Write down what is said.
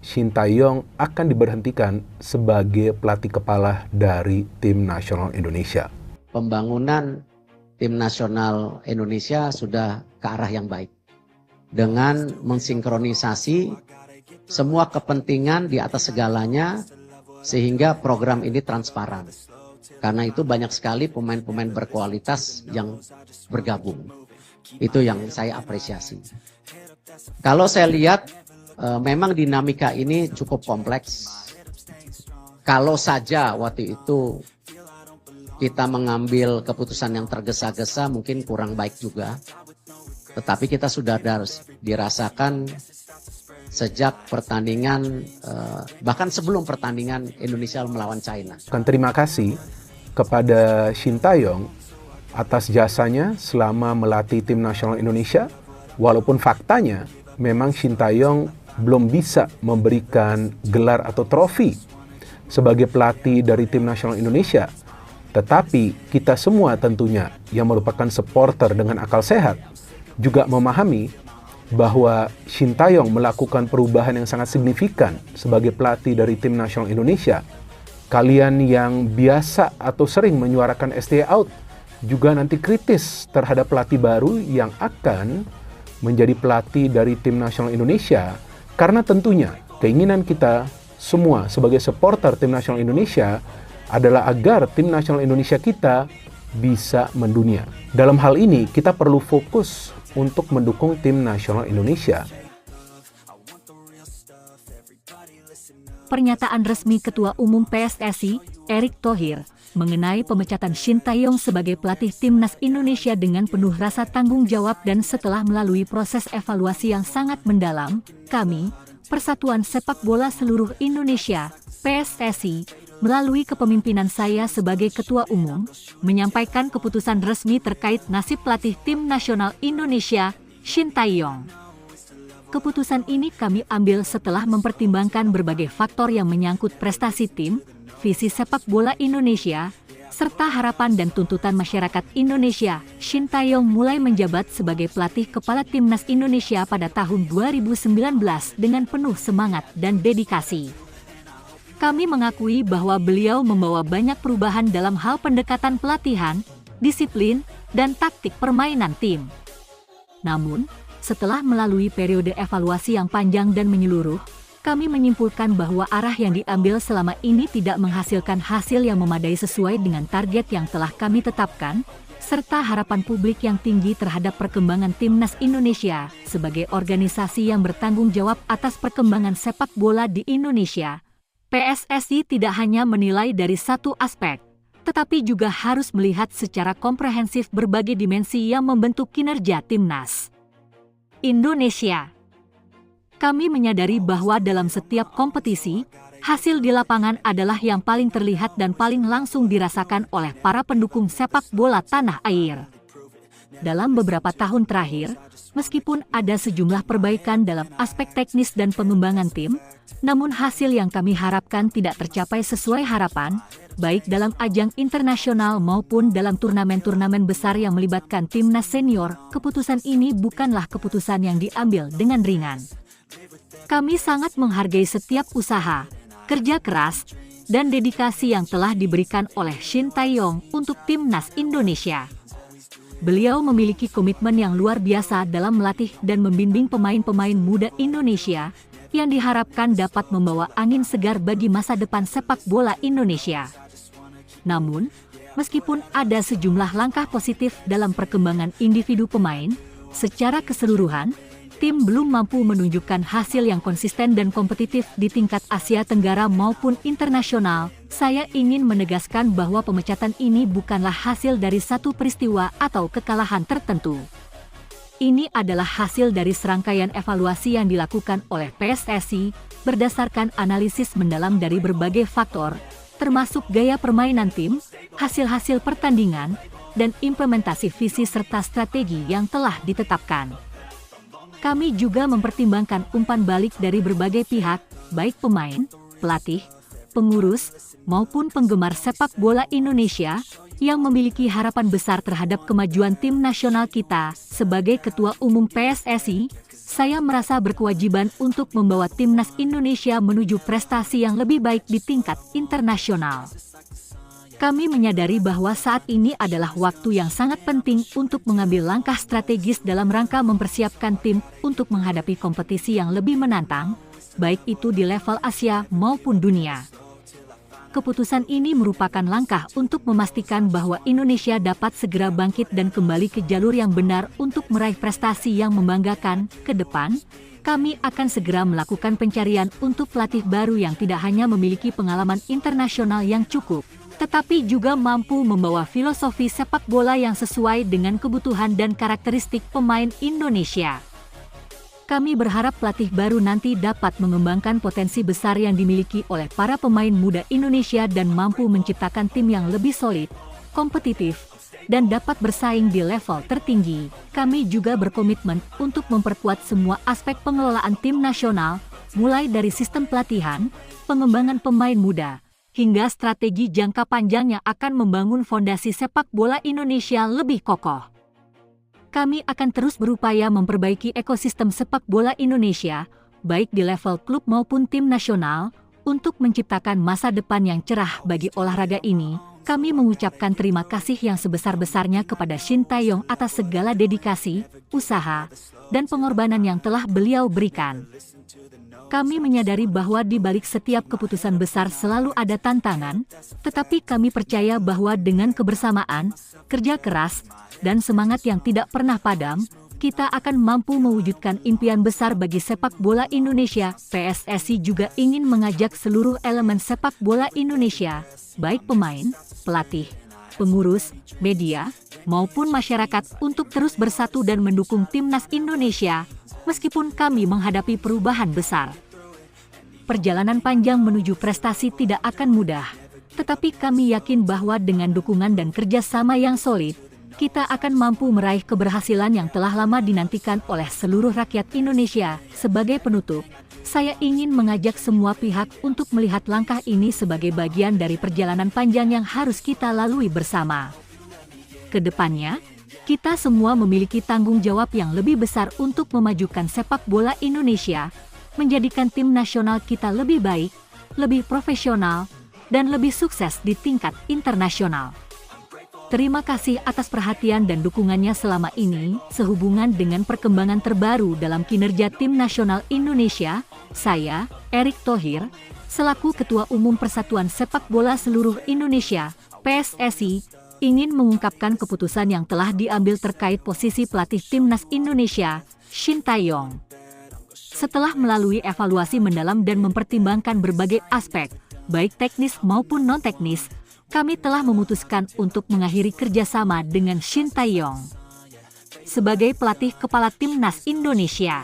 Sintayong akan diberhentikan sebagai pelatih kepala dari tim nasional Indonesia. Pembangunan tim nasional Indonesia sudah ke arah yang baik. Dengan mensinkronisasi semua kepentingan di atas segalanya sehingga program ini transparan. Karena itu banyak sekali pemain-pemain berkualitas yang bergabung. Itu yang saya apresiasi. Kalau saya lihat memang dinamika ini cukup kompleks. Kalau saja waktu itu kita mengambil keputusan yang tergesa-gesa mungkin kurang baik juga. Tetapi kita sudah dirasakan sejak pertandingan, bahkan sebelum pertandingan Indonesia melawan China. Terima kasih kepada Sintayong atas jasanya selama melatih tim nasional Indonesia, walaupun faktanya memang Sintayong belum bisa memberikan gelar atau trofi sebagai pelatih dari tim nasional Indonesia. Tetapi kita semua tentunya yang merupakan supporter dengan akal sehat juga memahami bahwa Sintayong melakukan perubahan yang sangat signifikan sebagai pelatih dari tim nasional Indonesia. Kalian yang biasa atau sering menyuarakan STI out juga nanti kritis terhadap pelatih baru yang akan menjadi pelatih dari tim nasional Indonesia. Karena tentunya keinginan kita semua sebagai supporter tim nasional Indonesia adalah agar tim nasional Indonesia kita bisa mendunia. Dalam hal ini kita perlu fokus untuk mendukung tim nasional Indonesia. Pernyataan resmi Ketua Umum PSSI, Erick Thohir, mengenai pemecatan Sintayong sebagai pelatih Timnas Indonesia dengan penuh rasa tanggung jawab dan setelah melalui proses evaluasi yang sangat mendalam, kami, Persatuan Sepak Bola Seluruh Indonesia, PSSI, melalui kepemimpinan saya sebagai Ketua Umum, menyampaikan keputusan resmi terkait nasib pelatih Tim Nasional Indonesia, Sintayong. Keputusan ini kami ambil setelah mempertimbangkan berbagai faktor yang menyangkut prestasi tim, visi sepak bola Indonesia, serta harapan dan tuntutan masyarakat Indonesia. Sintayong mulai menjabat sebagai pelatih kepala Timnas Indonesia pada tahun 2019 dengan penuh semangat dan dedikasi. Kami mengakui bahwa beliau membawa banyak perubahan dalam hal pendekatan pelatihan, disiplin, dan taktik permainan tim. Namun, setelah melalui periode evaluasi yang panjang dan menyeluruh, kami menyimpulkan bahwa arah yang diambil selama ini tidak menghasilkan hasil yang memadai sesuai dengan target yang telah kami tetapkan, serta harapan publik yang tinggi terhadap perkembangan Timnas Indonesia sebagai organisasi yang bertanggung jawab atas perkembangan sepak bola di Indonesia. PSSI tidak hanya menilai dari satu aspek, tetapi juga harus melihat secara komprehensif berbagai dimensi yang membentuk kinerja Timnas Indonesia. Kami menyadari bahwa dalam setiap kompetisi, hasil di lapangan adalah yang paling terlihat dan paling langsung dirasakan oleh para pendukung sepak bola tanah air. Dalam beberapa tahun terakhir, meskipun ada sejumlah perbaikan dalam aspek teknis dan pengembangan tim, namun hasil yang kami harapkan tidak tercapai sesuai harapan, baik dalam ajang internasional maupun dalam turnamen-turnamen besar yang melibatkan timnas senior. Keputusan ini bukanlah keputusan yang diambil dengan ringan. Kami sangat menghargai setiap usaha, kerja keras, dan dedikasi yang telah diberikan oleh Sintayong untuk Timnas Indonesia. Beliau memiliki komitmen yang luar biasa dalam melatih dan membimbing pemain-pemain muda Indonesia yang diharapkan dapat membawa angin segar bagi masa depan sepak bola Indonesia. Namun, meskipun ada sejumlah langkah positif dalam perkembangan individu pemain, secara keseluruhan, tim belum mampu menunjukkan hasil yang konsisten dan kompetitif di tingkat Asia Tenggara maupun internasional. Saya ingin menegaskan bahwa pemecatan ini bukanlah hasil dari satu peristiwa atau kekalahan tertentu. Ini adalah hasil dari serangkaian evaluasi yang dilakukan oleh PSSI berdasarkan analisis mendalam dari berbagai faktor, termasuk gaya permainan tim, hasil-hasil pertandingan, dan implementasi visi serta strategi yang telah ditetapkan. Kami juga mempertimbangkan umpan balik dari berbagai pihak, baik pemain, pelatih, pengurus, maupun penggemar sepak bola Indonesia yang memiliki harapan besar terhadap kemajuan tim nasional kita. Sebagai Ketua Umum PSSI, saya merasa berkewajiban untuk membawa timnas Indonesia menuju prestasi yang lebih baik di tingkat internasional. Kami menyadari bahwa saat ini adalah waktu yang sangat penting untuk mengambil langkah strategis dalam rangka mempersiapkan tim untuk menghadapi kompetisi yang lebih menantang, baik itu di level Asia maupun dunia. Keputusan ini merupakan langkah untuk memastikan bahwa Indonesia dapat segera bangkit dan kembali ke jalur yang benar untuk meraih prestasi yang membanggakan. Ke depan, kami akan segera melakukan pencarian untuk pelatih baru yang tidak hanya memiliki pengalaman internasional yang cukup, tetapi juga mampu membawa filosofi sepak bola yang sesuai dengan kebutuhan dan karakteristik pemain Indonesia. Kami berharap pelatih baru nanti dapat mengembangkan potensi besar yang dimiliki oleh para pemain muda Indonesia dan mampu menciptakan tim yang lebih solid, kompetitif, dan dapat bersaing di level tertinggi. Kami juga berkomitmen untuk memperkuat semua aspek pengelolaan tim nasional, mulai dari sistem pelatihan, pengembangan pemain muda, hingga strategi jangka panjang yang akan membangun fondasi sepak bola Indonesia lebih kokoh. Kami akan terus berupaya memperbaiki ekosistem sepak bola Indonesia, baik di level klub maupun tim nasional, untuk menciptakan masa depan yang cerah bagi olahraga ini. Kami mengucapkan terima kasih yang sebesar-besarnya kepada Shin Tae-yong atas segala dedikasi, usaha, dan pengorbanan yang telah beliau berikan. Kami menyadari bahwa di balik setiap keputusan besar selalu ada tantangan, tetapi kami percaya bahwa dengan kebersamaan, kerja keras, dan semangat yang tidak pernah padam, kita akan mampu mewujudkan impian besar bagi sepak bola Indonesia. PSSI juga ingin mengajak seluruh elemen sepak bola Indonesia, baik pemain, pelatih, pengurus, media, maupun masyarakat untuk terus bersatu dan mendukung timnas Indonesia, meskipun kami menghadapi perubahan besar. Perjalanan panjang menuju prestasi tidak akan mudah, tetapi kami yakin bahwa dengan dukungan dan kerjasama yang solid, kita akan mampu meraih keberhasilan yang telah lama dinantikan oleh seluruh rakyat Indonesia. Sebagai penutup, saya ingin mengajak semua pihak untuk melihat langkah ini sebagai bagian dari perjalanan panjang yang harus kita lalui bersama. Kedepannya, kita semua memiliki tanggung jawab yang lebih besar untuk memajukan sepak bola Indonesia, menjadikan tim nasional kita lebih baik, lebih profesional, dan lebih sukses di tingkat internasional. Terima kasih atas perhatian dan dukungannya selama ini. Sehubungan dengan perkembangan terbaru dalam kinerja tim nasional Indonesia, saya, Erick Thohir, selaku Ketua Umum Persatuan Sepak Bola Seluruh Indonesia, PSSI, ingin mengungkapkan keputusan yang telah diambil terkait posisi pelatih timnas Indonesia, Shin Tae-yong. Setelah melalui evaluasi mendalam dan mempertimbangkan berbagai aspek, baik teknis maupun non-teknis, kami telah memutuskan untuk mengakhiri kerjasama dengan Shin Tae-yong sebagai pelatih kepala timnas Indonesia.